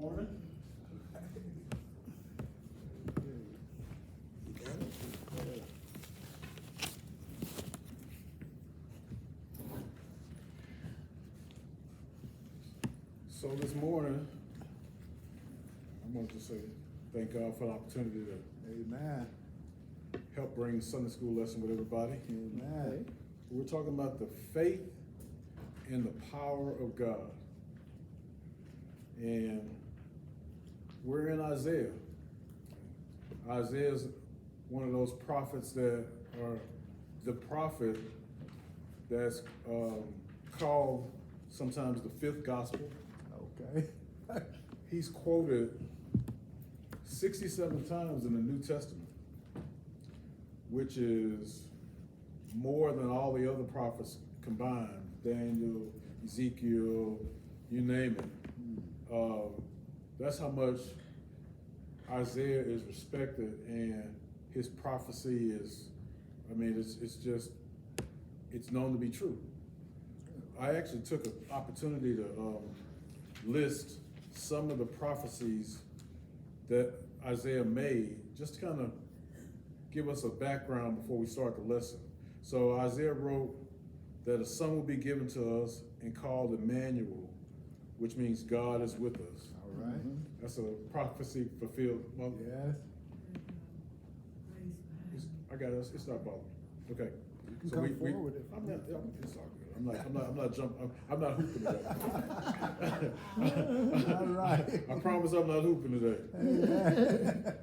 morning. So this morning, I want to say thank God for the opportunity to Amen. help bring Sunday school lesson with everybody. Amen. We're talking about the faith and the power of God. And we're in Isaiah. Isaiah's one of those prophets that are the prophet that's called sometimes the fifth gospel. Okay. He's quoted 67 times in the New Testament, which is more than all the other prophets combined. Daniel, Ezekiel, you name it. That's how much Isaiah is respected, and his prophecy is, it's known to be true. I actually took an opportunity to list some of the prophecies that Isaiah made, just to kind of give us a background before we start the lesson. So Isaiah wrote that a son will be given to us and called Emmanuel, which means God is with us. All right. That's a prophecy fulfilled. Well, Yes. I got it. It's not bothering. Okay. You can come forward if I'm not. It's all good. I'm not jumping. I'm not hooping today. All right. I promise I'm not hooping today. Amen.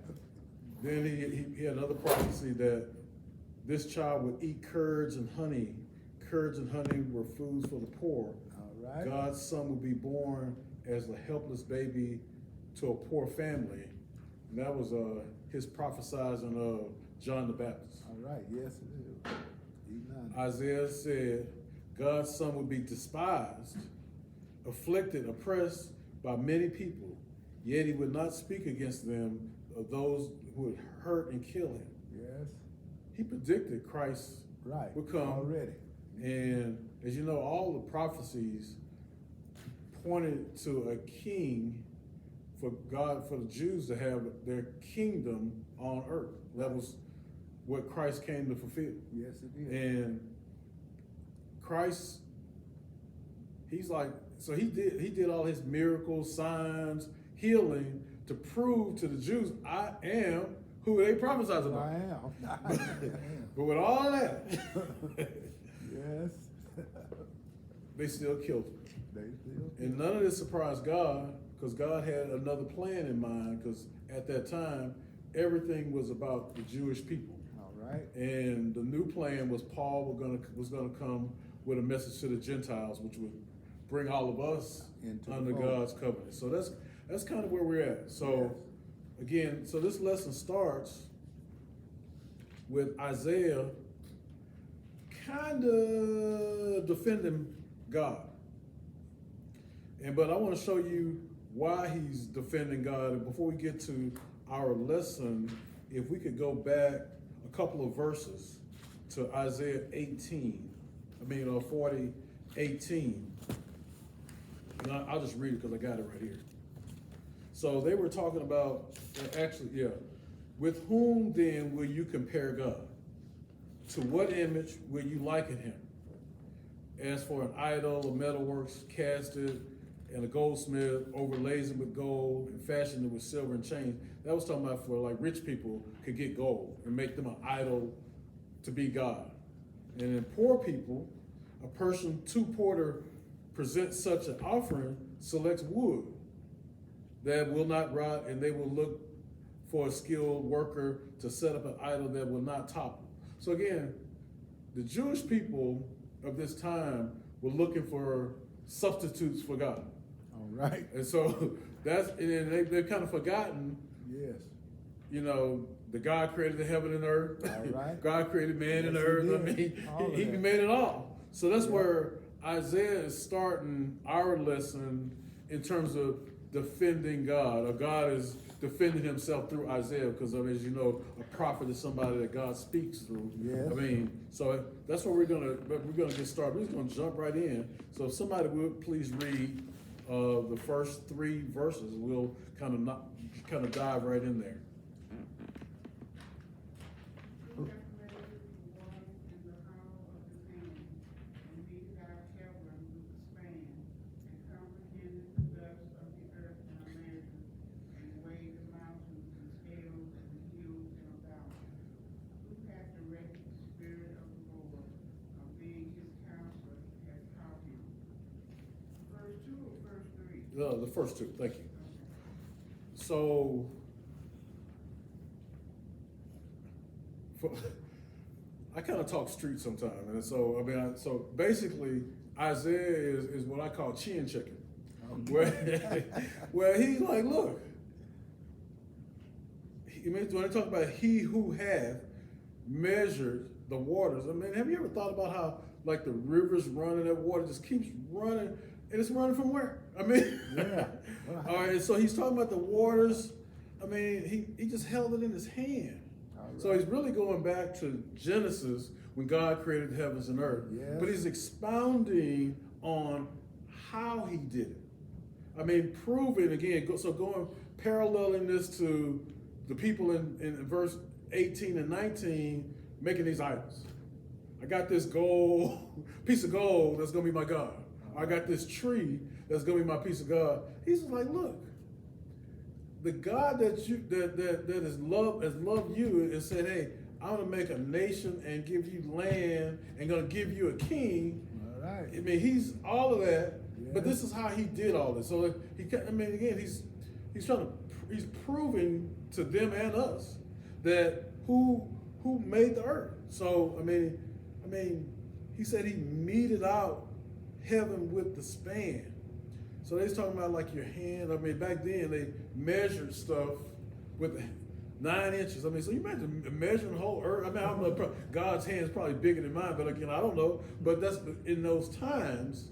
Then he had another prophecy that this child would eat curds and honey. Curds and honey were foods for the poor. All right. God's son would be born as a helpless baby to a poor family. And that was his prophesizing of John the Baptist. All right. Yes, it is. Amen. Isaiah said God's son would be despised, afflicted, oppressed by many people, yet he would not speak against them of those who would hurt and kill him. Yes. He predicted Christ Right. would come. Already. And as you know, all the prophecies pointed to a king for God, for the Jews to have their kingdom on earth. That was what Christ came to fulfill. Yes, it did. And Christ, he's like, so he did all his miracles, signs, healing to prove to the Jews, I am who they prophesied about. I am. But with all of that, Yes. they still killed him. They still. And none of this surprised God, because God had another plan in mind, because at that time, everything was about the Jewish people. All right. And the new plan was Paul was gonna come with a message to the Gentiles, which would bring all of us Into the under fold. God's covenant. So that's kind of where we're at. So again, so this lesson starts with Isaiah kind of defending God. But I want to show you why he's defending God. And before we get to our lesson, if we could go back a couple of verses to Isaiah 40:18. And I'll just read it because I got it right here. So they were talking about, with whom then will you compare God? To what image will you liken him? As for an idol of metalworks casted, and a goldsmith overlays it with gold and fashioned it with silver and chains. That was talking about for like rich people could get gold and make them an idol to be God. And in poor people, a person too poor to present such an offering selects wood that will not rot, and they will look for a skilled worker to set up an idol that will not topple. So again, the Jewish people of this time were looking for substitutes for God. All right. And so they've kind of forgotten, Yes. you know, the God created the heaven and earth. All right. God created man and Yes, earth. he did. He made it all. So that's where Isaiah is starting our lesson in terms of defending God, or God is defending himself through Isaiah, because as you know, a prophet is somebody that God speaks through. Yes. So that's what we're gonna get started. We're just gonna jump right in. So if somebody would please read the first 3 verses. We'll kind of dive right in there. Who hath made the waters in the hollow of his hand, and meted out heaven with a span, and comprehended the dust of the earth in a measure, and weighed the mountains in scales and the hills in a balance? Who hath directed the Spirit of the Lord, of being his counselor, has taught him? Verse 2 or verse 3? The first 2, thank you. Okay. So, I kind of talk street sometimes, and so I mean, so basically, Isaiah is what I call chin checking, where he's like, look, when they talk about he who hath measured the waters. I mean, have you ever thought about how like the rivers run and that water just keeps running, and it's running from where? I mean, Yeah. all right. So he's talking about the waters. I mean, he just held it in his hand. So he's really going back to Genesis when God created the heavens and earth. Yes. But he's expounding on how he did it. I mean, proving again, going paralleling this to the people in verse 18 and 19 making these idols. I got this piece of gold that's gonna be my God. I got this tree that's gonna be my piece of God. He's just like, look, the God that has loved you and said, hey, I'm gonna make a nation and give you land and gonna give you a king. All right. I mean, he's all of that, but Yeah. this is how he did all this. So he's proving to them and us that who made the earth. So I mean, he said he meted out heaven with the span. So they're talking about like your hand. I mean, back then they measured stuff with 9 inches. I mean, so you imagine measuring the whole earth. I mean, I don't know, God's hand is probably bigger than mine, but again, I don't know. But that's in those times,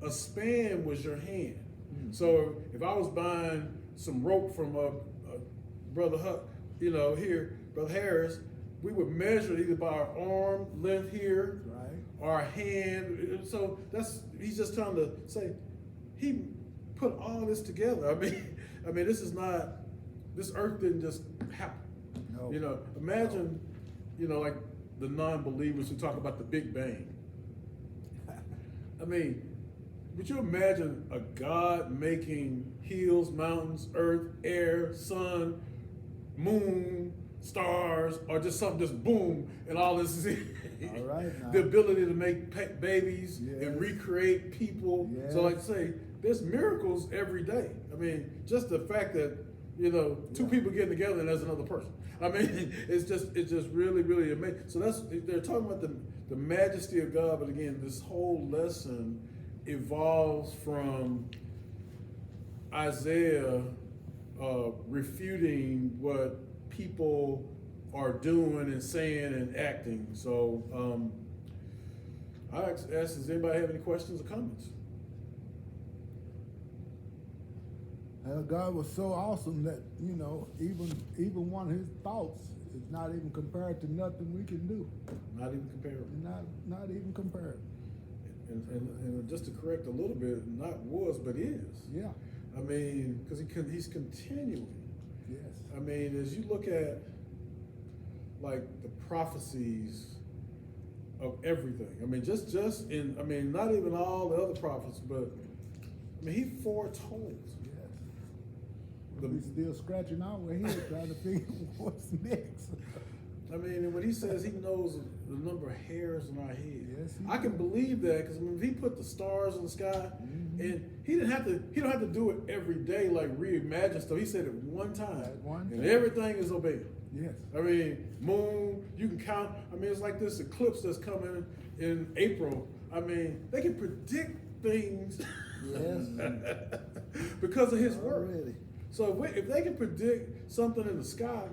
a span was your hand. Mm-hmm. So if I was buying some rope from Brother Huck, here, Brother Harris, we would measure it either by our arm length here, Right. or our hand. So he's just trying to say, he put all this together. I mean, this earth didn't just happen. No. Imagine, like the non-believers who talk about the Big Bang. I mean, would you imagine a God making hills, mountains, earth, air, sun, moon, stars, or just something just boom, and all this is All right. Now. the ability to make babies Yes. and recreate people. Yes. So like I say, there's miracles every day. I mean, just the fact that, two people getting together and there's another person. I mean, it's just really, really amazing. So they're talking about the majesty of God, but again, this whole lesson evolves from Isaiah refuting what people are doing and saying and acting. So I ask, does anybody have any questions or comments? God was so awesome that, even one of his thoughts is not even compared to nothing we can do. Not even comparable. Not even compared. And just to correct a little bit, not was, but is. Yeah. I mean, because he's continuing. Yes. I mean, as you look at like the prophecies of everything. I mean, just not even all the other prophets, but I mean, he foretold. Yes. We still scratching our head trying to figure what's next. I mean, and when he says he knows the number of hairs in our head, Yes, he I can believe that because if he put the stars in the sky, and he don't have to do it every day like reimagine stuff. He said it one time, At one and time. everything is obeyed. Yes. I mean, moon, you can count. I mean, it's like this eclipse that's coming in April. I mean, they can predict things Yes. because of his word. Already. So if they can predict something in the sky,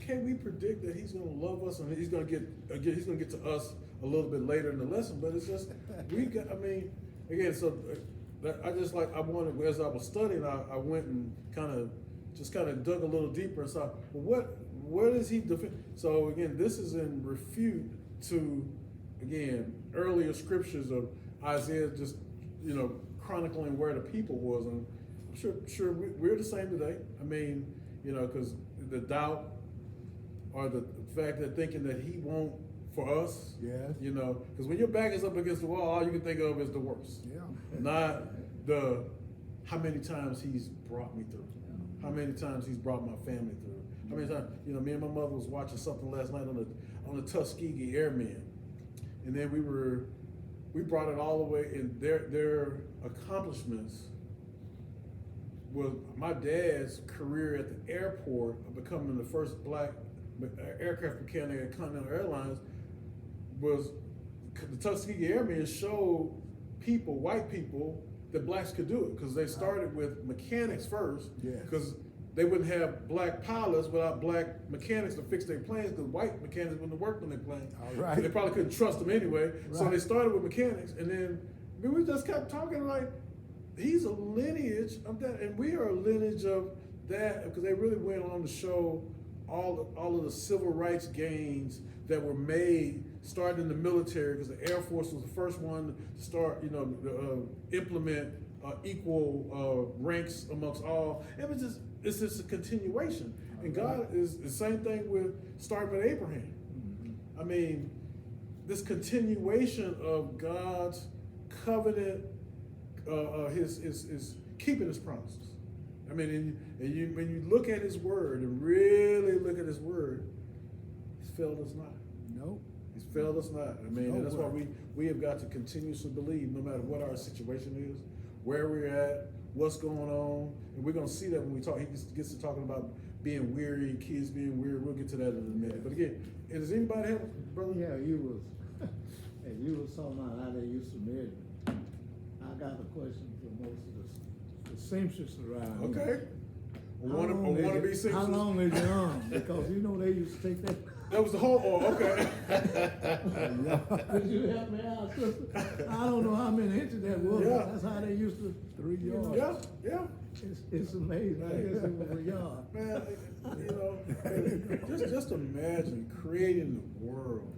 can we predict that he's going to love us and he's going to get to us a little bit later in the lesson? But it's just I mean, again, so I wanted, as I was studying, I went and kind of dug a little deeper and saw, well, what is he defend? So again, this is in refute to, again, earlier scriptures of Isaiah just chronicling where the people was, and I'm sure we're the same today. I mean, because the doubt or the fact that thinking that he won't for us, Yes. because when your back is up against the wall, all you can think of is the worst. Yeah. Not the how many times he's brought me through, how many times he's brought my family through, how many times, me and my mother was watching something last night on the Tuskegee Airmen, and then we brought it all the way, and their accomplishments was my dad's career at the airport of becoming the first black aircraft mechanic at Continental Airlines. Was the Tuskegee Airmen showed white people, that blacks could do it, because they started with mechanics first, Yes. because they wouldn't have black pilots without black mechanics to fix their planes, because white mechanics wouldn't have worked on their planes. All right. They probably couldn't trust them anyway. So Right. they started with mechanics, and then we just kept talking like, he's a lineage of that, and we are a lineage of that, because they really went on to show all of the civil rights gains that were made, starting in the military, because the Air Force was the first one to start, implement equal ranks amongst all. It's just a continuation. And God is the same thing with starting with Abraham. Mm-hmm. I mean, this continuation of God's covenant, his keeping his promises. I mean, when you look at his word and really look at his word, he's failed us not. Nope. He's failed us not. I mean, and that's why Nowhere. we have got to continuously believe, no matter what our situation is, where we're at, what's going on, and we're going to see that when we talk. He gets to talking about being weary, kids being weary. We'll get to that in a minute. But again, does anybody have, brother? Yeah, you was talking about how they used to measure. I got a question for most of the seamstresses around here. Okay. How long is Wanna be it- seamstress? How long is your arm? Because they used to take that. That was the whole. Oh, okay. Could you help me out, sister? I don't know how many inches that was. Yeah. But that's how they used to. 3 yards. Yeah. It's amazing. I guess it was a yard. Man, just imagine creating the world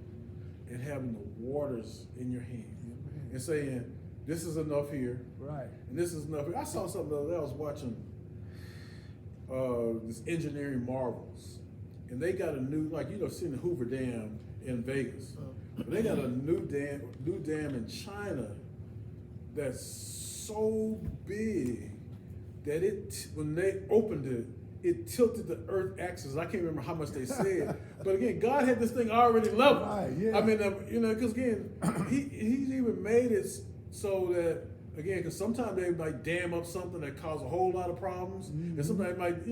and having the waters in your hand and saying, this is enough here, Right. and this is enough here. I saw something the other day. I was watching this engineering marvels, and they got a new, seen the Hoover Dam in Vegas. But they got a new dam in China that's so big that when they opened it tilted the earth axis. I can't remember how much they said, but again, God had this thing already leveled. Right, yeah. I mean, because again, he's even made it so that, again, because sometimes they might dam up something that cause a whole lot of problems, and sometimes they might,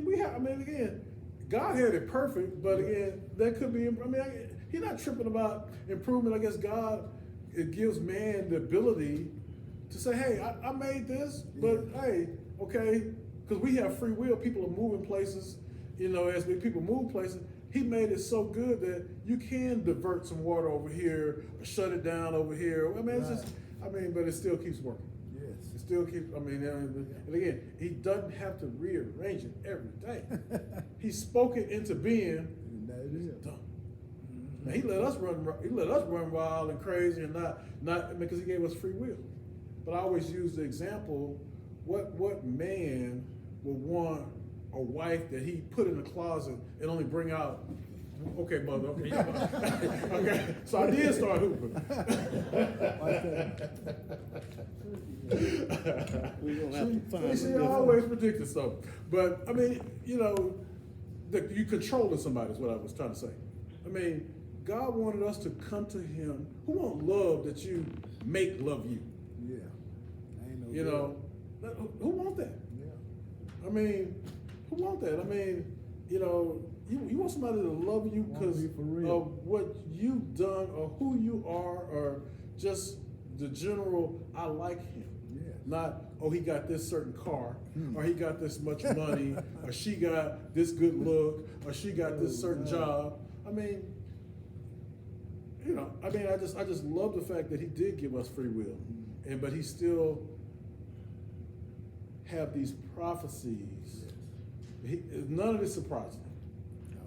we have. I mean, again, God had it perfect, but again, that could be. I mean, he's not tripping about improvement. I guess God, it gives man the ability to say, hey, I made this, but hey, okay, because we have free will. People are moving places, as people move places. He made it so good that you can divert some water over here or shut it down over here. I mean, it's just, but it still keeps working. Yes. It still keeps, and again, he doesn't have to rearrange it every day. He spoke it into being. And that is. Done. Now, he let us run wild and crazy and not because he gave us free will. But I always use the example, what man would want a wife that he put in the closet and only bring out, okay, mother, okay, okay. So I did start hooping. We're gonna have to find See, I always predict this stuff. But I mean, that you controlling somebody is what I was trying to say. I mean, God wanted us to come to him. Who want love that you make love you? Yeah. Ain't no Who want that? Yeah. I mean, who want that? I mean, you want somebody to love you Want because to be for real. of what you've done or who you are or just the general, I like him. Yes. Not, oh, he got this certain car, or he got this much money, or she got this good look, or she got this certain job. I mean, I just love the fact that he did give us free will, but he still have these prophecies. None of this surprises him.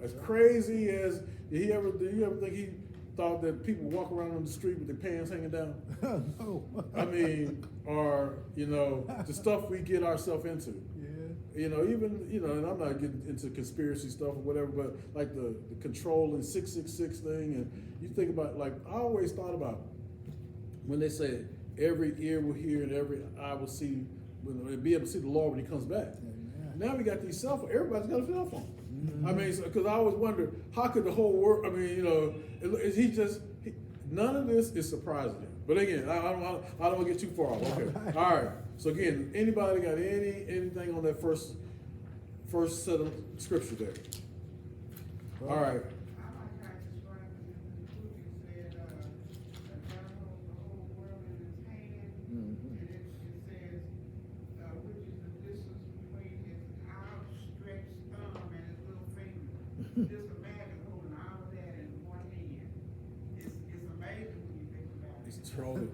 As crazy as do you ever think thought that people walk around on the street with their pants hanging down? No. I mean, or, you know, the stuff we get ourselves into. Yeah. You know, even, you know, and I'm not getting into conspiracy stuff or whatever, but like the controlling 666 thing, and you think about, like, I always thought about when they say every ear will hear and every eye will see, will be able to see the Lord when he comes back. Amen. Now we got these cell phones, everybody's got a cell phone. Mm-hmm. I mean, because I always wonder, how could the whole world, I mean, you know, is he just, none of this is surprising him. But again, I don't want to get too far off. Okay. All right. So again, anybody got anything on that first set of scripture there? All right. I like how it's described in the book. It said, that God holds the whole world in his hand. Mhm. And it says, which is the distance between his outstretched thumb and his little finger. Just imagine holding all of that in one hand. It's amazing when you think about it. It's totally.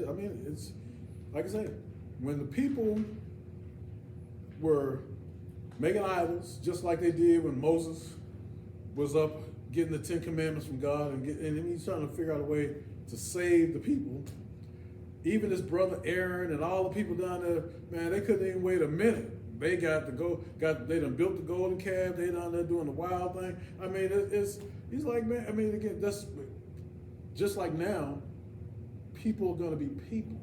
I mean, it's like I say, when the people were making idols, just like they did when Moses was up getting the 10 Commandments from God, and he's trying to figure out a way to save the people. Even his brother Aaron and all the people down there, man, they couldn't even wait a minute. They they done built the golden calf. They down there doing the wild thing. I mean, he's like, man. I mean, again, that's just like now. People are gonna be people.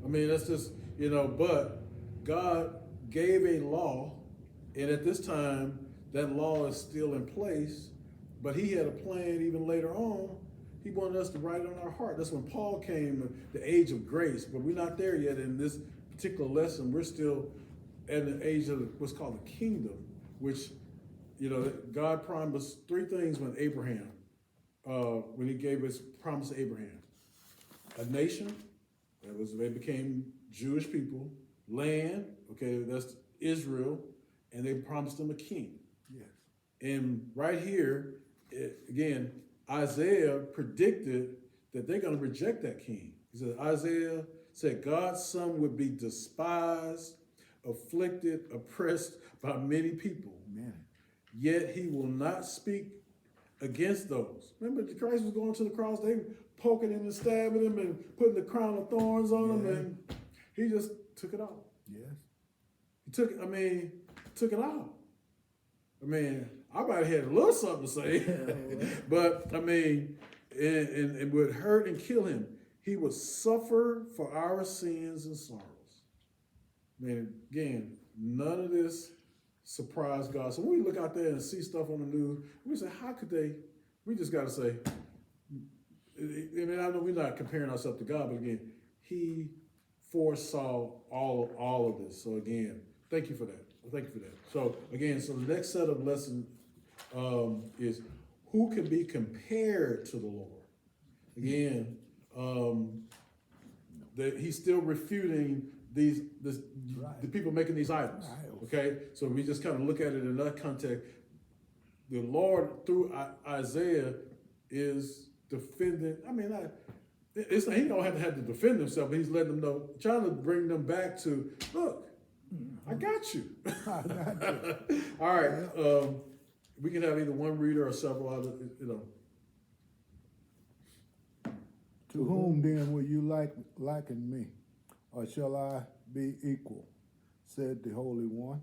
I mean, that's just, you know. But God gave a law, and at this time, that law is still in place. But He had a plan even later on. He wanted us to write it on our heart. That's when Paul came, the age of grace. But we're not there yet in this particular lesson. We're still at the age of what's called the kingdom, which, you know, God promised three things when Abraham, when He gave His promise to Abraham: a nation, they became Jewish people; land, okay, that's Israel, and they promised them a king. Yes. And right here, again, Isaiah predicted that they're going to reject that king. He said, Isaiah said God's son would be despised, afflicted, oppressed by many people. Amen. Yet he will not speak against those. Remember, Christ was going to the cross, they poking him and stabbing him and putting the crown of thorns on him, and he just took it off. Yes. He took it off. I mean, I might have had a little something to say, but I mean, and it would hurt and kill him. He would suffer for our sins and sorrows. I mean, again, none of this surprised God. So when we look out there and see stuff on the news, we say, how could they? We just got to say, I mean, I know we're not comparing ourselves to God, but again, He foresaw all of this. So again, thank you for that. Thank you for that. So again, so the next set of lessons is who can be compared to the Lord. Again, that He's still refuting the people making these idols. Okay, so we just kind of look at it in that context. The Lord through Isaiah is defending. I mean, He don't have to defend Himself, but He's letting them know, trying to bring them back to look. I got you. All right. We can have either one reader or several other, you know. To whom then will you liken me, or shall I be equal? Said the Holy One.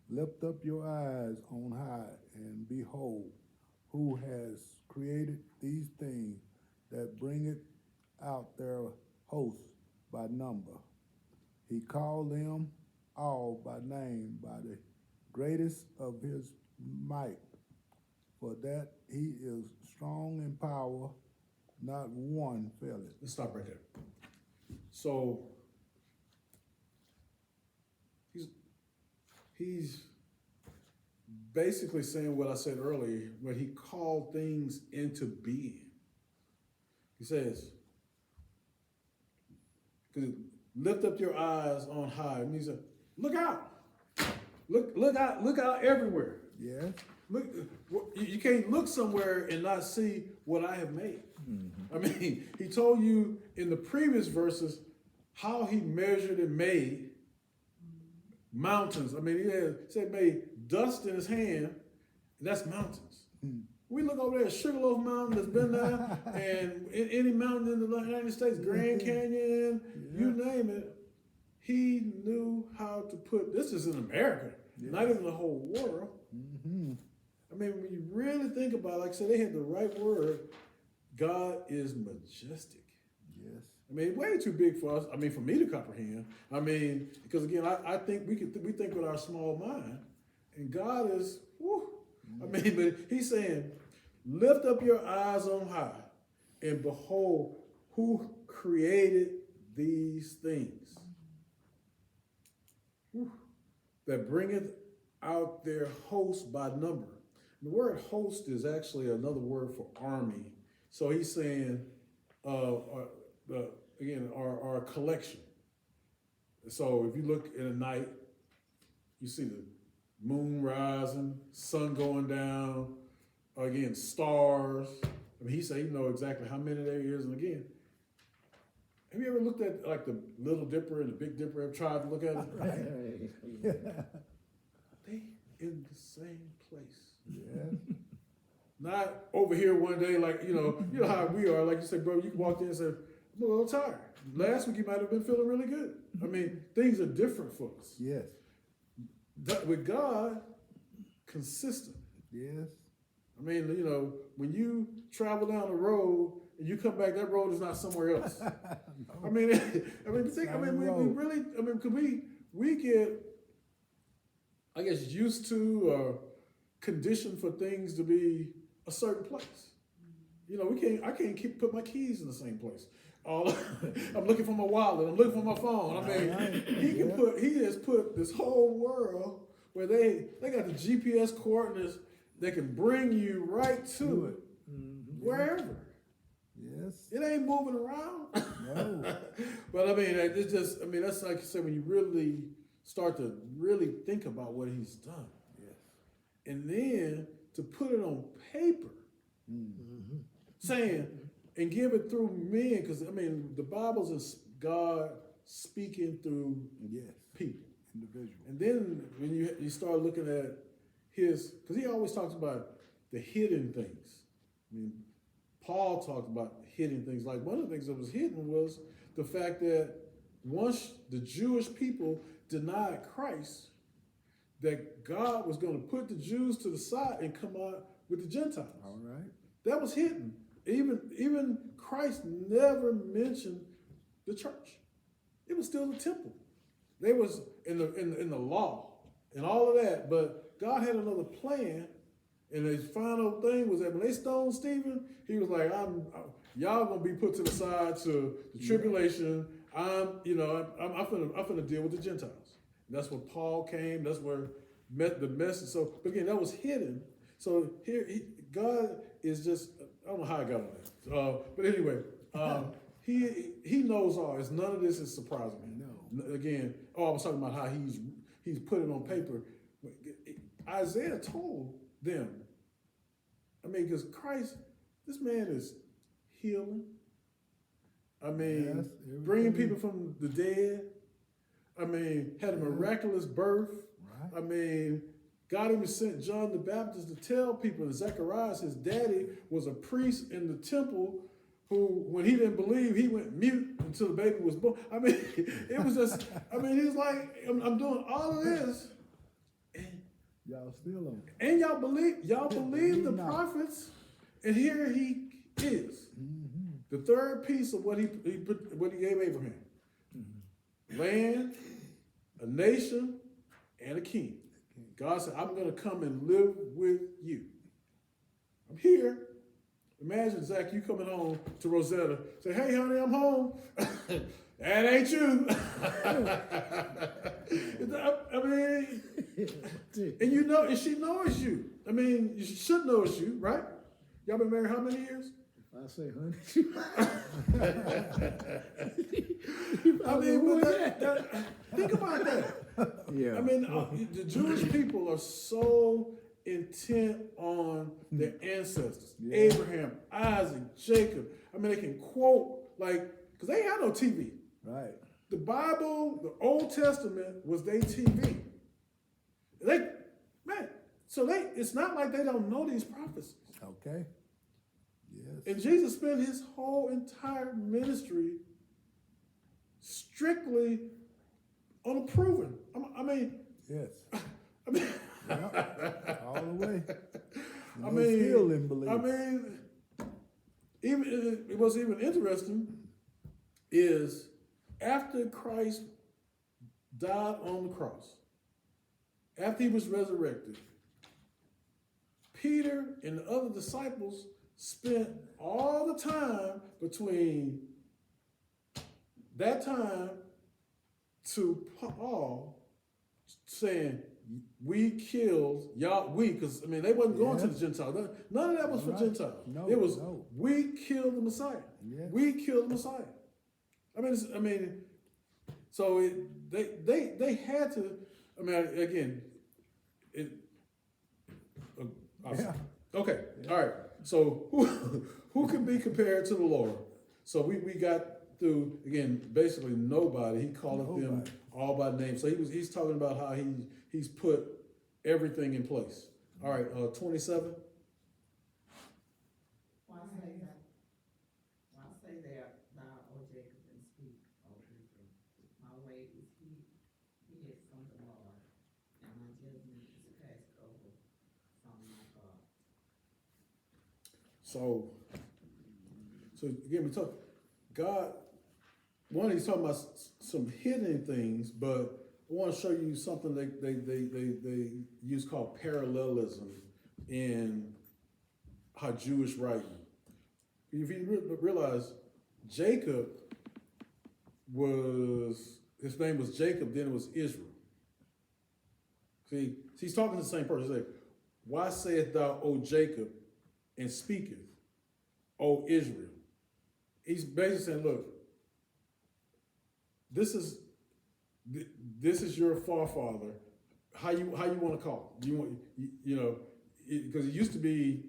Lift up your eyes on high and behold, who has created these things that bringeth out their hosts by number. He called them all by name, by the greatest of His might, for that He is strong in power, not one faileth. Let's stop right there. So he's basically saying what I said earlier when He called things into being. He says, lift up your eyes on high. And He said, look out. Look out everywhere. Yes. Look, you can't look somewhere and not see what I have made. Mm-hmm. I mean, He told you in the previous verses how He measured and made mountains. I mean, He said made dust in His hand, and that's mountains. Mm-hmm. We look over there at Sugarloaf Mountain that's been there, and any mountain in the United States, Grand Canyon, you name it. He knew how to put, this is in America, not even the whole world. Mm-hmm. I mean, when you really think about it, like I said, they had the right word. God is majestic. Yes. I mean, way too big for us. I mean, for me to comprehend. I mean, because again, I think we think with our small mind, and God is, whew. I mean, but He's saying, lift up your eyes on high, and behold, who created these things, whew, that bringeth out their host by number. The word host is actually another word for army. So He's saying, again, our collection. So if you look in the night, you see the moon rising, sun going down, again, stars. I mean, He said He knows exactly how many there is. And again, have you ever looked at like the Little Dipper and the Big Dipper? Ever tried to look at it? Right. They in the same place. Yes. Not over here one day, like, you know how we are. Like you said, bro, you walked in and said, I'm a little tired. Last week you might have been feeling really good. I mean, things are different for us. Yes. With God, consistent. Yes. I mean, when you travel down the road and you come back, that road is not somewhere else. I mean, we really, because we get, I guess, used to or conditioned for things to be a certain place. I can't put my keys in the same place. I'm looking for my wallet. I'm looking for my phone. I mean, he has put this whole world where they got the GPS coordinates that can bring you right to it, wherever. Yes. It ain't moving around. No. But I mean, it's just, that's like you said, when you really start to really think about what He's done. Yes. And then to put it on paper, saying, and give it through men, because the Bible's is God speaking through people, Individual. and then when you start looking at because He always talks about the hidden things. Paul talked about hidden things. Like one of the things that was hidden was the fact that once the Jewish people denied Christ, that God was going to put the Jews to the side and come out with the Gentiles. All right. That was hidden. Even Christ never mentioned the church. It was still the temple. They was in the law and all of that, but God had another plan. And his final thing was that when they stoned Stephen, He was like, y'all gonna be put to the side to the tribulation. I'm finna deal with the Gentiles. And that's when Paul came. That's where the message. So again, that was hidden. So here, God is just, I don't know how I got on that. But anyway, he knows all. It's none of this is surprising me. No. Again, I was talking about how he's put it on paper. Isaiah told them, because Christ, this man is healing. Bringing people from the dead. Had a miraculous birth. Right. God even sent John the Baptist to tell people that Zacharias, his daddy, was a priest in the temple who, when he didn't believe, he went mute until the baby was born. It was just, he's like, I'm doing all of this. And y'all still on. And y'all believe the prophets, and here he is. Mm-hmm. The third piece of what he gave Abraham. Mm-hmm. Land, a nation, and a king. God said, I'm going to come and live with you. I'm here. Imagine, Zach, you coming home to Rosetta. Say, hey, honey, I'm home. That ain't you. And she knows you. You should know it's you, right? Y'all been married how many years? If I say honey, think about that. Yeah. The Jewish people are so intent on their ancestors. Yeah. Abraham, Isaac, Jacob. They can quote, because they had no TV. Right. The Bible, the Old Testament was their TV. So it's not like they don't know these prophecies. Okay. Yes. And Jesus spent his whole entire ministry strictly on approving. I mean, Yes. I mean, Yep. All the way. I No mean, skill in belief. I mean, even it was even interesting is after Christ died on the cross, after he was resurrected, Peter and the other disciples spent all the time between that time to Paul saying, we killed y'all, because I mean they wasn't going to the Gentiles. None of that was for Right. Gentiles. No, it was no. we killed the Messiah. Yes. We killed the Messiah. So they had to. I mean, again, Yeah. okay, all right. So who can be compared to the Lord? So we got through again. Basically, nobody. He called them Nobody. all by name. So he's talking about how he's put everything in place. All right, 27. Why say that? Why say that thou, O Jacob, and speak, O Israel? My way is hid from the Lord, and my judgment is passed over from my God. So again, we talk God. One, he's talking about some hidden things, but I want to show you something they use called parallelism in how Jewish writing. If you realize, Jacob his name was Jacob, then it was Israel. See, he's talking to the same person. He's like, why sayest thou, O Jacob, and speaketh, O Israel? He's basically saying, look, this is your forefather. How you want to call him? Because it used to be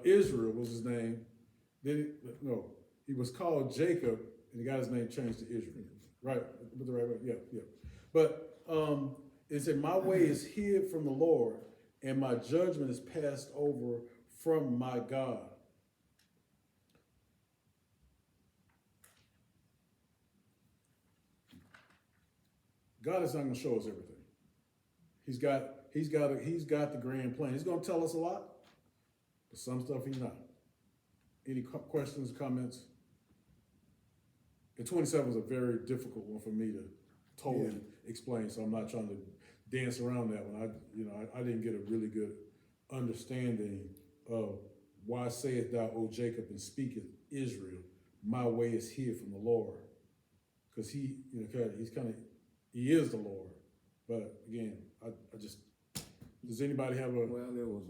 Israel was his name. Then he was called Jacob, and he got his name changed to Israel. Right, with the right way. Yeah. But it said, "My way is hid from the Lord, and my judgment is passed over from my God." God is not going to show us everything. He's got the grand plan. He's going to tell us a lot, but some stuff he's not. Any questions, comments? And 27 is a very difficult one for me to totally explain, so I'm not trying to dance around that one. I didn't get a really good understanding of why sayest thou, O Jacob, and speaketh Israel, my way is hid from the Lord, because he is the Lord. But again, I just, does anybody have a? Well, there was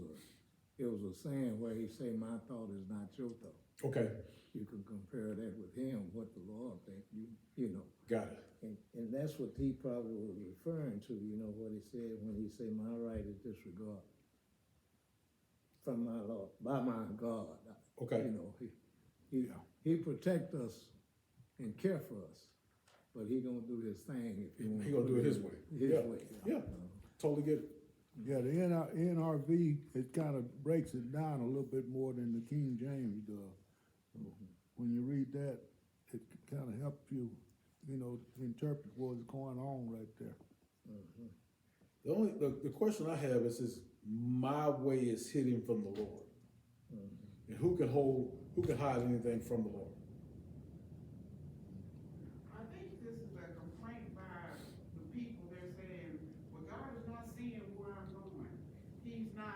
a saying where he say, my thought is not your thought. Okay, You can compare that with him, what the Lord think, you know. got it. And that's what he probably was referring to, what he said when he said, my right is disregard from my Lord, by my God. Okay. He protect us and care for us, but he gonna do his thing if he He gonna do it his way. His Yeah. way. Yeah, totally get it. Yeah, the NRV, it kind of breaks it down a little bit more than the King James does. So when you read that, it kind of helps you, interpret what's going on right there. The question I have is my way is hidden from the Lord. And who can hide anything from the Lord? I think this is a complaint by the people. They're saying, well, God is not seeing where I'm going. He's not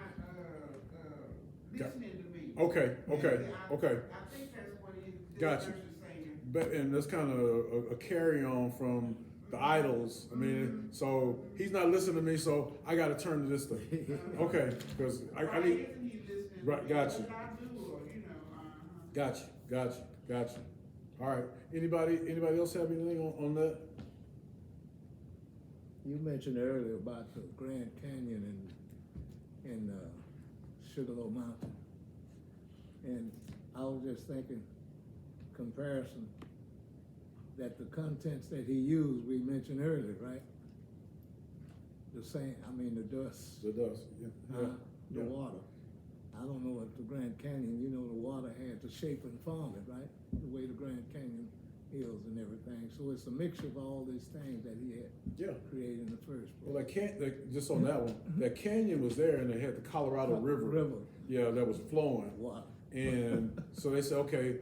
listening to me. Okay. I think that's what Gotcha. verse is saying. And that's kind of a carry on from the idols. I mean, so he's not listening to me, so I got to turn to this thing. Okay, because I Why need. isn't he listening? Right, got you. What did I do? Got you. All right. Anybody else have anything on that? You mentioned earlier about the Grand Canyon and Sugarloaf Mountain. And I was just thinking, comparison, that the contents that he used, we mentioned earlier, right? the same, I mean, the dust, The dust, yeah. the Yeah. water. I don't know if the Grand Canyon, you know, the water had the shape and form it, right? The way the Grand Canyon hills and everything. So it's a mixture of all these things that he had Yeah. created in the first Well, place. just on that one, that canyon was there and they had the Colorado River. Yeah, that was flowing. Water. And so they said, okay,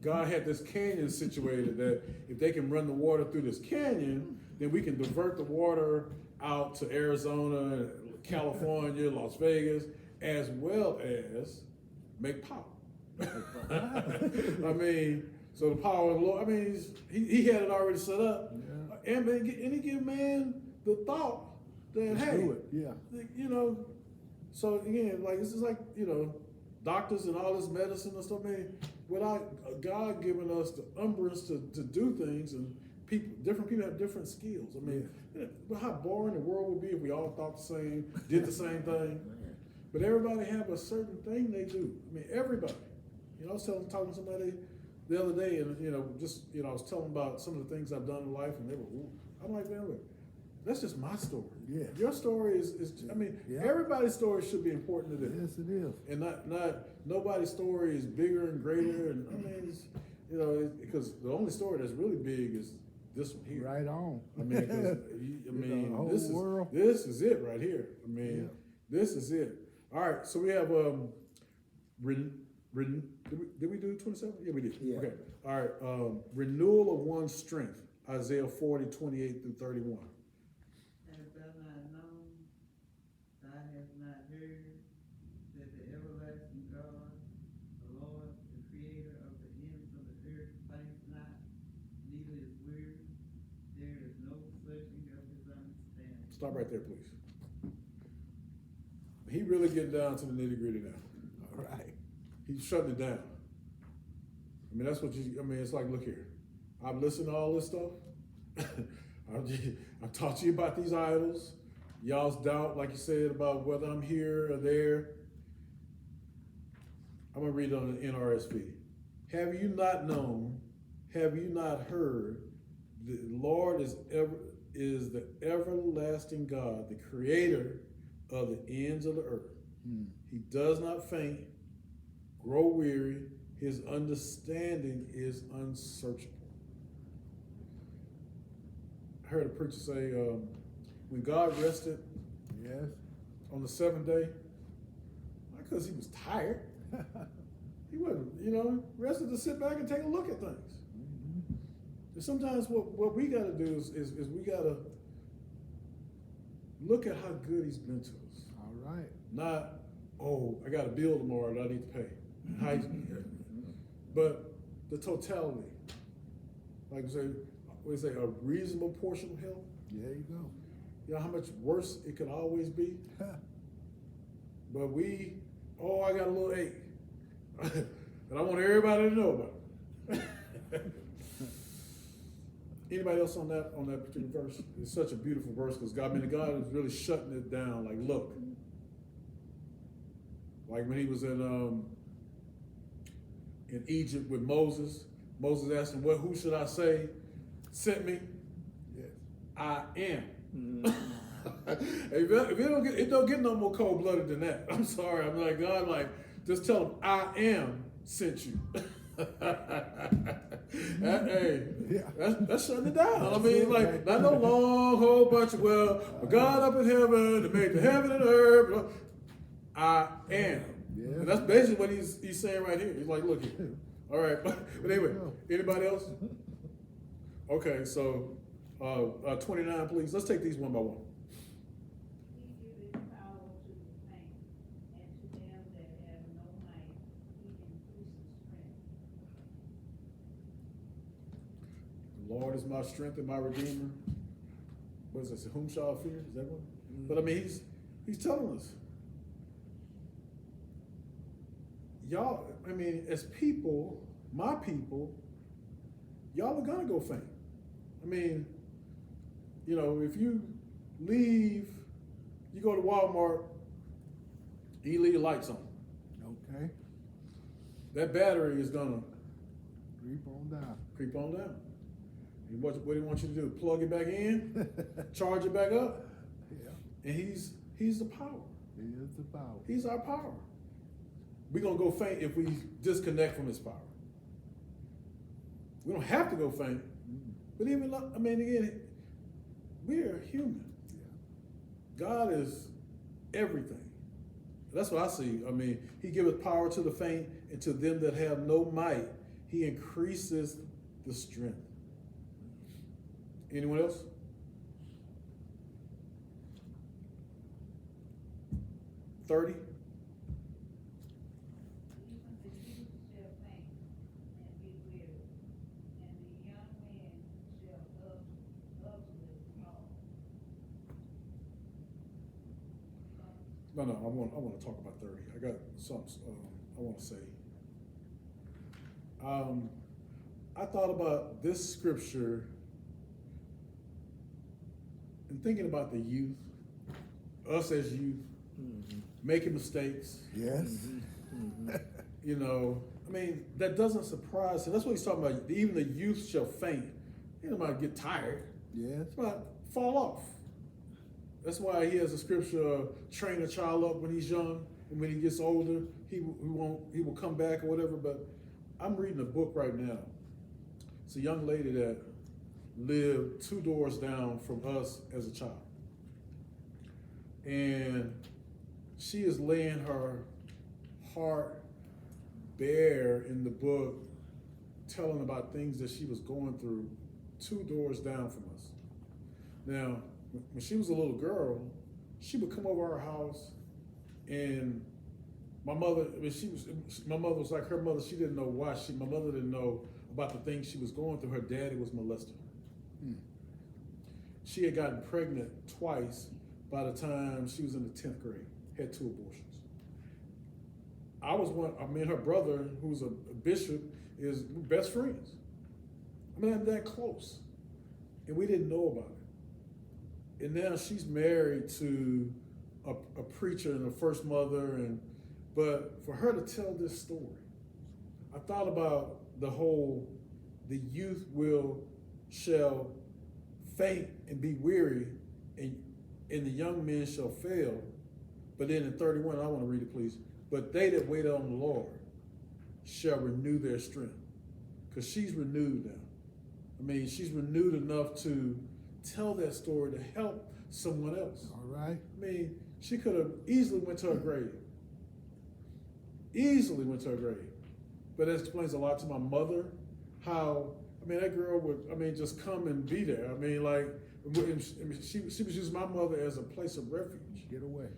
God had this canyon situated that if they can run the water through this canyon, then we can divert the water out to Arizona, California, Las Vegas, as well as make power. I mean, so the power of the Lord, I mean, he had it already set up. Yeah. And he give man the thought that, Let's hey, do it. Yeah. you know, so again, like, this is like, you know, doctors and all this medicine and stuff, man, without God giving us the umbrance to do things, and different people have different skills. I mean, but how boring the world would be if we all thought the same, did the same thing. But everybody have a certain thing they do. I mean, everybody. You know, I was talking to somebody the other day, and I was telling about some of the things I've done in life, and they were, ooh. I'm like, man, look, that's just my story. Yeah. Your story is I mean, Yeah. everybody's story should be important to them. Yes, it is. And not nobody's story is bigger and greater, and I mean, because the only story that's really big is this one here. Right on. I mean, 'cause The whole this world. this is it right here. I mean, Yeah. this is it. All right, so we have did we do 27? Yeah, we did. Yeah. Okay. All right. Renewal of one's strength. Isaiah 40:28 through 31. Hast thou not known, thou hast not heard, that the everlasting God, the Lord, the creator of the ends of the earth, faints not, neither is weary. There is no searching of his understanding. Stop right there, please. He really getting down to the nitty gritty now. All right. He's shutting it down. I mean, that's what it's like, look here. I've listened to all this stuff. I've taught you about these idols. Y'all's doubt, like you said, about whether I'm here or there. I'm going to read it on the NRSV. Have you not known, have you not heard, the Lord is the everlasting God, the creator of the ends of the earth. He does not faint, grow weary, his understanding is unsearchable. I heard a preacher say, when God rested Yes. on the seventh day, not because he was tired, he wasn't, rested to sit back and take a look at things. And sometimes what we got to do is we got to look at how good he's been to us. All right. Not, oh, I got a bill tomorrow that I need to pay. But the totality, like we say, a reasonable portion of health. There you go. You know how much worse it could always be? But I got a little ache. And I want everybody to know about it. Anybody else on that particular verse? It's such a beautiful verse because God is really shutting it down. Like, look, like when he was in Egypt with Moses asked him, "Well, who should I say sent me?" Yes. I am. It don't get no more cold blooded than that. I'm sorry. I'm like, God, like, just tell him I am sent you. That's shutting it down. I mean, like, not no long whole bunch of, God up in heaven to make the heaven and earth. I am. Yeah. And that's basically what he's saying right here. He's like, look here. All right. But anyway, anybody else? Okay, so 29, please. Let's take these one by one. He giveth power to the faint, and to them that have no might, he increases strength. The Lord is my strength and my redeemer. What is this? Whom shall I fear? Is that one? But I mean, he's telling us. Y'all, I mean, as people, my people, y'all are gonna go faint. I mean, if you leave, you go to Walmart, you leave your lights on. Okay. That battery is gonna Creep on down. And what do you want you to do? Plug it back in? Charge it back up? Yeah. And he's the power. He is the power. He's our power. We're gonna go faint if we disconnect from his power. We don't have to go faint. But even, I mean, again, we're human. God is everything. That's what I see. I mean, he giveth power to the faint, and to them that have no might, he increases the strength. Anyone else? $30. Even the youth shall faint and be weary, and the young men shall utterly fall. No, I want to talk about 30. I got something I want to say. I thought about this scripture and thinking about the youth, us as youth, making mistakes. Yes. You know, I mean, that doesn't surprise him. That's what he's talking about. Even the youth shall faint. He might get tired. Yes. He might fall off. That's why he has a scripture, train a child up when he's young, and when he gets older, he will come back or whatever. But I'm reading a book right now. It's a young lady that lived 2 doors down from us as a child. And she is laying her heart bare in the book, telling about things that she was going through 2 doors down from us. Now, when she was a little girl, she would come over our house, and my mother, I mean, my mother was like her mother. She didn't know why. My mother didn't know about the things she was going through. Her daddy was molesting her. She had gotten pregnant twice by the time she was in the 10th grade, had 2 abortions. Me and her brother, who's a bishop, is best friends. I mean, I'm that close. And we didn't know about it. And now she's married to a preacher and a first mother, but for her to tell this story, I thought about the youth shall faint and be weary, and the young men shall fail. But then in 31, I want to read it, please. But they that wait on the Lord shall renew their strength. Because she's renewed now. I mean, she's renewed enough to tell that story to help someone else. All right. I mean, she could have easily went to her grave. Easily went to her grave. But that explains a lot to my mother, how, I mean, that girl would, just come and be there. I mean, like, she was using my mother as a place of refuge. Get away.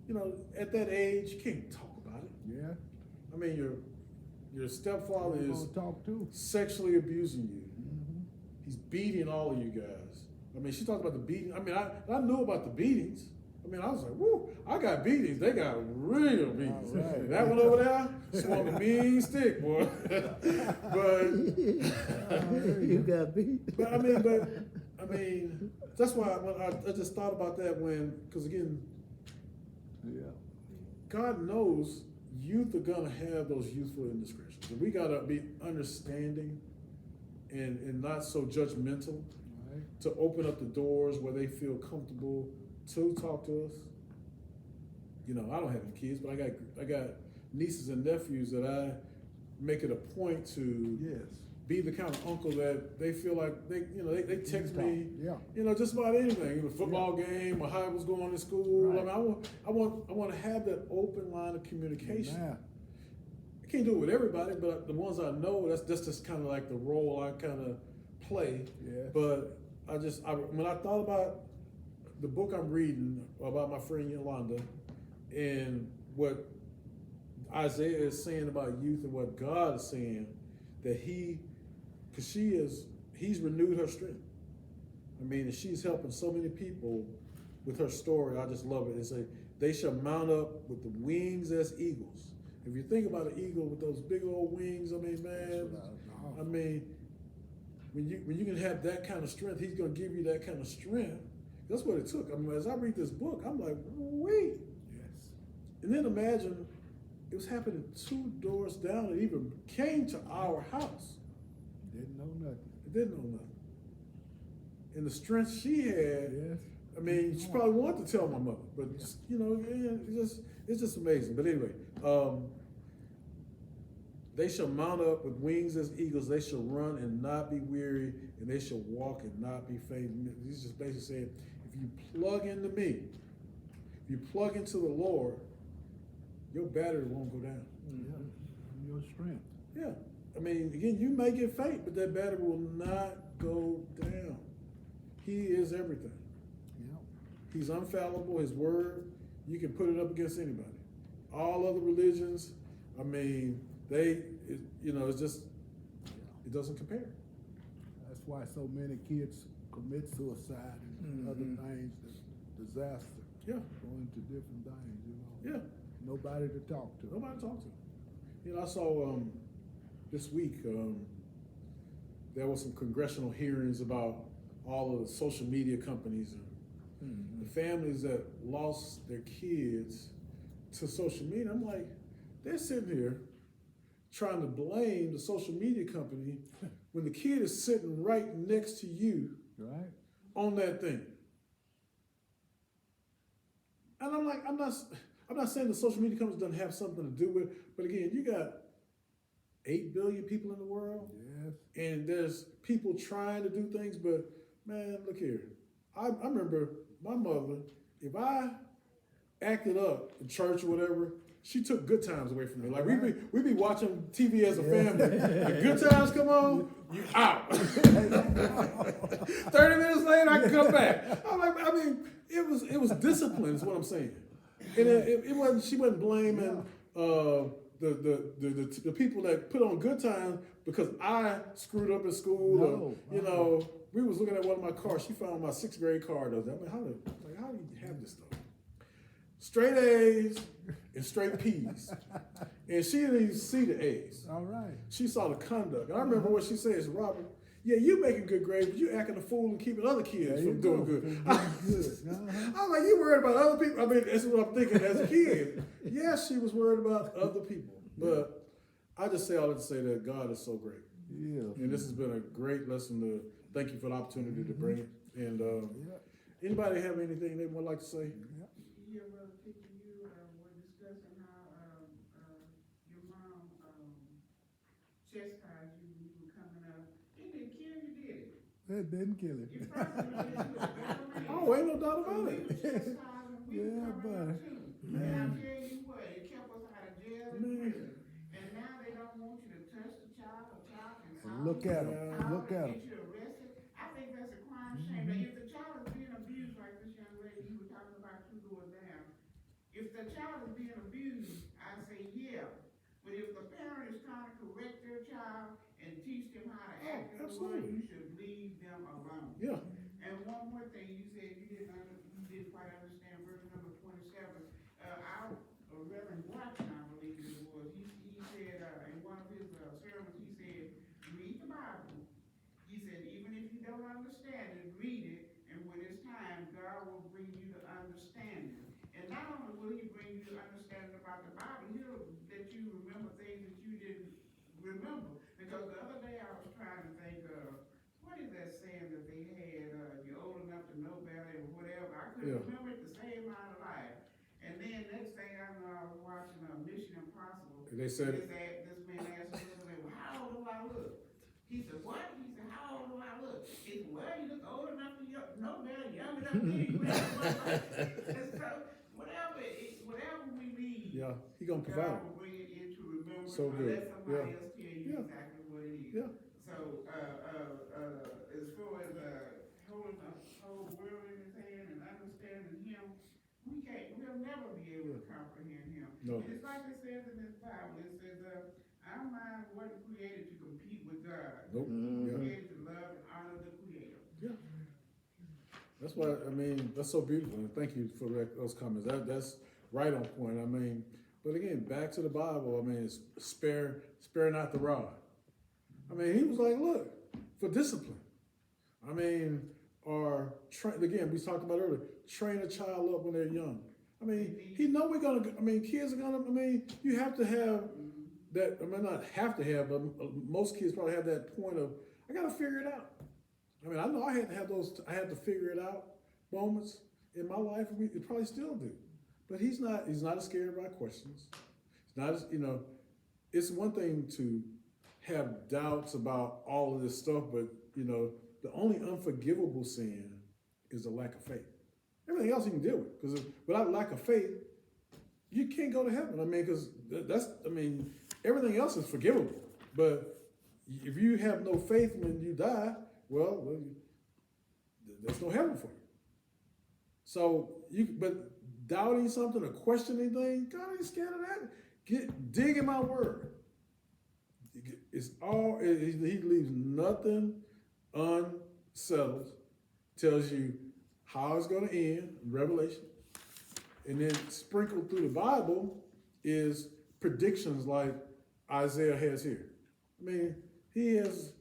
You know, at that age, you can't talk about it. Yeah. I mean, your stepfather Who you is gonna talk to? sexually abusing you. Mm-hmm. He's beating all of you guys. I mean, she talked about the beating. I mean, I knew about the beatings. I mean, I was like, woo, I got beatings. They got real beatings. Right. That one over there swung a mean stick, boy. But You got beat. But I mean, that's why when I just thought about that because again, Yeah. God knows youth are gonna have those youthful indiscretions, and we gotta be understanding and not so judgmental Right. to open up the doors where they feel comfortable to talk to us. You know, I don't have any kids, but I got nieces and nephews that I make it a point to Yes. be the kind of uncle that they feel like they text me, Yeah. just about anything, a football game or how it was going in school. Right. I mean, I want to have that open line of communication. Now, I can't do it with everybody, but the ones I know, that's just kind of like the role I kind of play. yeah. But when I thought about the book I'm reading about my friend Yolanda and what Isaiah is saying about youth and what God is saying, that he's renewed her strength. I mean, and she's helping so many people with her story. I just love it. It's they shall mount up with the wings as eagles. If you think about an eagle with those big old wings, I mean, man, I mean, when you can have that kind of strength, he's gonna give you that kind of strength. That's what it took. I mean, as I read this book, I'm like, wait. Yes. And then imagine it was happening 2 doors down. It even came to our house. Didn't know nothing. It didn't know nothing. And the strength she had, Yes. I mean, she probably wanted to tell my mother, but you know, yeah, it's just amazing. But anyway, they shall mount up with wings as eagles. They shall run and not be weary, and they shall walk and not be faint. He's just basically saying, if you plug into me, if you plug into the Lord, your battery won't go down. Yeah, your strength. Yeah. I mean, again, you may get faint, but that battery will not go down. He is everything. Yeah. He's infallible. His word, you can put it up against anybody. All other religions, I mean, it's just, it doesn't compare. That's why so many kids commit suicide and other things, disaster. Yeah. Going to different things, you know. Yeah. Nobody to talk to. Nobody to talk to. You know, I saw this week, there was some congressional hearings about all of the social media companies and the families that lost their kids to social media. I'm like, they're sitting here trying to blame the social media company when the kid is sitting right next to you Right? on that thing. And I'm like, I'm not saying the social media companies doesn't have something to do with it, but again, you got 8 billion people in the world, Yes. and there's people trying to do things, but man, look here. I remember my mother, if I acted up in church or whatever, she took good times away from me. Like we be watching TV as a family. The good times come on, you out. 30 minutes later, I can come back. I'm like, I mean, it was discipline, is what I'm saying. And it wasn't. She wasn't blaming the people that put on good times because I screwed up in school. No. Or, you know, we was looking at one of my cars. She found my 6th grade car. I mean, how do you have this stuff? Straight A's and straight P's. And she didn't even see the A's. All right. She saw the conduct. And I remember what she says, Robert, yeah, you making good grades, but you acting a fool and keeping other kids There you from doing go. good. From doing good. I'm like, you worried about other people? I mean, that's what I'm thinking as a kid. Yeah, she was worried about other people. But I just say all that to say that God is so great. Yeah. And this has been a great lesson to thank you for the opportunity to bring it. And Yeah. anybody have anything they would like to say? Yeah, Brother Picky, you were discussing how your mom chastised you when you were coming up. It didn't kill you, did it? That didn't kill it. You probably did. You was a better man. Oh, ain't no doubt about We it. were chastised when we Yeah, were coming up buddy. too. And I tell you what, it kept us out of jail and Man. prison. And now they don't want you to touch the child can And look at them. Look at them. get you arrested. I think that's a crime shame. Now, if the child is being abused, like this young lady you were talking about 2 doors down, if the child is being abused, I say yeah. But if the parent is trying to correct their child and teach them how to act in the world, absolutely. you should leave them alone. Yeah. And one more thing, you said you didn't quite understand verse number 27. Our Reverend Watson, I believe it was, he said in one of his sermons, he said, read the Bible. He said, even if you don't understand it, read it, and when it's time, God will bring you to understanding. And not only will he bring you to understanding about the Bible, he'll let you remember things that you didn't remember. Because the other day I was trying to think of, what is that saying that they had, you're old enough to know better or whatever. I couldn't remember it to save my life. And then next thing I know, I was watching Mission Impossible. And they said, This man asked his husband, well, how old do I look? He said, what? He said, how old do I look? He said, well, you look old enough to know better, young enough to And so, whatever we need, yeah, he gonna provide. God will bring it into remembrance. So Or good. let somebody Yeah. else tell you Yeah. exactly what it is. Yeah. So, as far as holding the whole world in his hand and understanding him, we'll never be able to comprehend him. No. And it's like it says in this Bible, it says, our mind wasn't created to compete with God. Nope. It was Yeah. created to love and honor the Creator. Yeah. That's why, I mean, that's so beautiful, and thank you for those comments. That's right on point. I mean, but again, back to the Bible, I mean, it's spare not the rod. I mean, he was like, look, for discipline. I mean, again, we talked about earlier, train a child up when they're young. I mean, kids are gonna, you have to have that, not have to have, but most kids probably have that point of, I gotta figure it out. I mean, I know I had to figure it out, moments in my life, we probably still do. But he's not as scared by questions. He's not as, it's one thing to have doubts about all of this stuff, but the only unforgivable sin is the lack of faith. Everything else you can deal with, because without lack of faith, you can't go to heaven. I mean, because everything else is forgivable. But if you have no faith when you die, well, there's no heaven for you. So but doubting something or questioning things, God ain't scared of that. Dig in my word. It's all, he leaves nothing unsettled. Tells you how it's going to end, Revelation. And then sprinkled through the Bible is predictions like Isaiah has here. I mean, he has,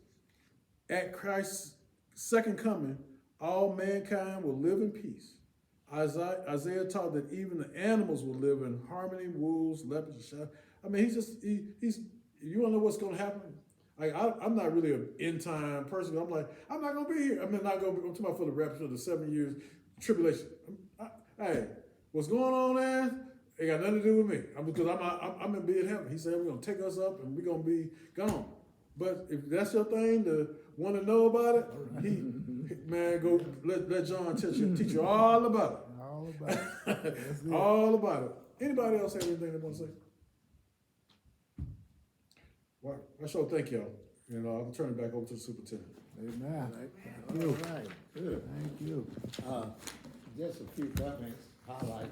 at Christ's second coming, all mankind will live in peace. Isaiah taught that even the animals will live in harmony, wolves, leopards, and shadows. I mean, he's you want to know what's going to happen? Like, I'm not really an end time person. I'm like, I'm not going to be here. I'm not going to be, I'm talking about for the rapture of the 7 years tribulation. Hey, what's going on there? It got nothing to do with me. Because I'm going to be in heaven. He said, we're going to take us up and we're going to be gone. But if that's your thing, to want to know about it, man, go let John teach you all about it. All about it. That's it. All about it. Anybody else have anything they want to say? Well, I sure thank y'all. I'll turn it back over to the superintendent. Amen. All Thank you. right, good. Thank you. Just a few comments, highlight.